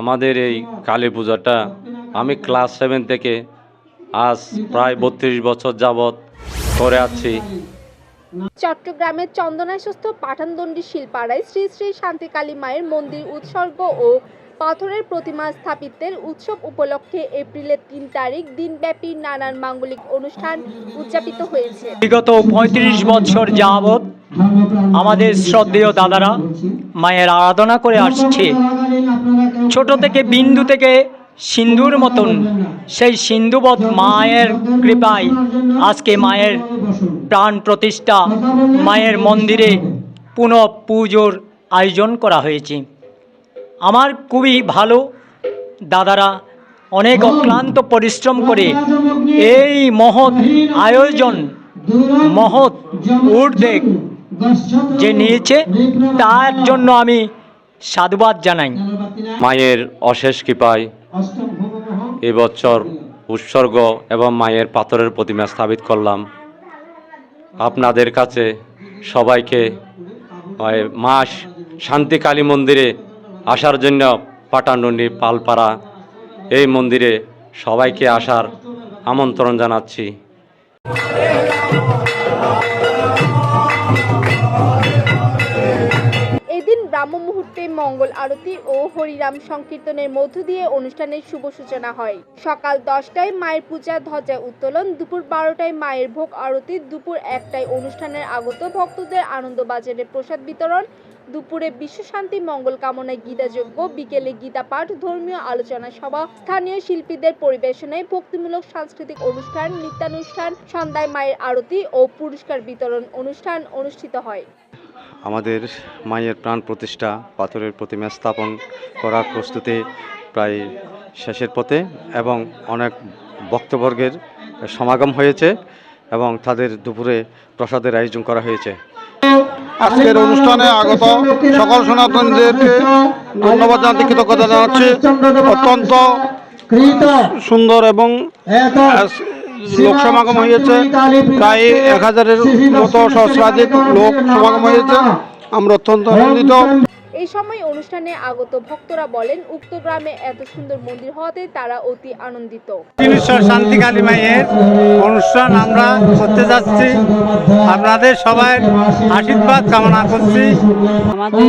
আমাদের এই কালী পূজাটা আমি ক্লাস 7 থেকে আজ প্রায় 32 বছর যাবৎ করে আসছি। চট্টগ্রামের চন্দনাইস্থ পাঠানদণ্ডী শিলপাড়ায় শ্রী শ্রী শান্তিকালী মায়ের মন্দির উৎসর্গ ও পাথরের প্রতিমা স্থাপিতের উৎসব উপলক্ষে এপ্রিলের 3 তারিখ দিনব্যাপী নানান মাঙ্গলিক অনুষ্ঠান উদযাপিত হয়েছে। বিগত 35 বছর যাবৎ আমাদের শ্রদ্ধেয় দাদারা মায়ের আরাধনা করে আসছে। ছোট থেকে বিন্দু থেকে সিন্ধুর মতন সেই সিন্ধুবৎ মায়ের কৃপায় আজকে মায়ের প্রাণ প্রতিষ্ঠা, মায়ের মন্দিরে পুনঃ পুজোর আয়োজন করা হয়েছে। আমার খুবই ভালো, দাদারা অনেক অক্লান্ত পরিশ্রম করে এই মহৎ আয়োজন, মহৎ উদ্যোগ যে নিয়েছে তার জন্য আমি সাধুবাদ জানাই। মায়ের অশেষ কৃপায় এবছর উৎসর্গ এবং মায়ের পাথরের প্রতিমা স্থাপিত করলাম। আপনাদের কাছে সবাইকে মা শান্তিকালী মন্দিরে আসার জন্য পাটানডন্ডি পালপাড়া এই মন্দিরে সবাইকে আসার আমন্ত্রণ জানাচ্ছি। এদিন ব্রাহ্ম মুহূর্তে মঙ্গল আরতি ও হরিনাম সংকীর্তনের মধ্য দিয়ে অনুষ্ঠানের শুভ সূচনা হয়। সকাল 10টায় মায়ের পূজা ধ্বজা উত্তোলন, দুপুর 12টায় মায়ের ভোগ আরতি, দুপুর 1টায় অনুষ্ঠানের আগত ভক্তদের আনন্দবাজারে প্রসাদ বিতরণ, দুপুরে বিশ্বশান্তি মঙ্গল কামনায় গীতাযজ্ঞ, বিকেলে গীতা পাঠ, ধর্মীয় আলোচনা সভা, স্থানীয় শিল্পীদের পরিবেশনায় ভক্তিমূলক সাংস্কৃতিক অনুষ্ঠান, নৃত্যানুষ্ঠান, সন্ধ্যায় মায়ের আরতি ও পুরস্কার বিতরণ অনুষ্ঠান অনুষ্ঠিত হয়। আমাদের মায়ের প্রাণ প্রতিষ্ঠা পাথরের প্রতিমা স্থাপন করার প্রস্তুতি প্রায় শেষের পথে এবং অনেক ভক্তবর্গের সমাগম হয়েছে এবং তাদের দুপুরে প্রসাদের আয়োজন করা হয়েছে। আজকের অনুষ্ঠানে আগত সকল সনাতনীদেরকে ধন্যবাদ জানাতে কৃতজ্ঞতা জানাচ্ছি। অত্যন্ত সুন্দর এবং লোক সমাগম হয়েছে, প্রায় 1000-এর মতো সহস্রাধিক লোক সমাগম হয়েছে। আমরা অত্যন্ত আনন্দিত। এই সময় অনুষ্ঠানে আগত ভক্তরা বলেন, উক্ত গ্রামে এত সুন্দর মন্দির হওয়াতে তারা অতি আনন্দিত। শান্তিকালী মায়ের অনুষ্ঠান আমরা করতে যাচ্ছি, আপনাদের সবাই আশীর্বাদ কামনা করছি। আমাদের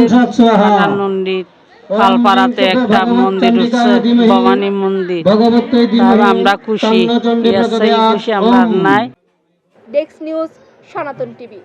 পাঠানডন্ডি পালপাড়াতে একটা মন্দির হচ্ছে ভবানী মন্দির, আমরা খুশি, আমরা নাই। ডেস্ক নিউজ, সনাতন টিভি।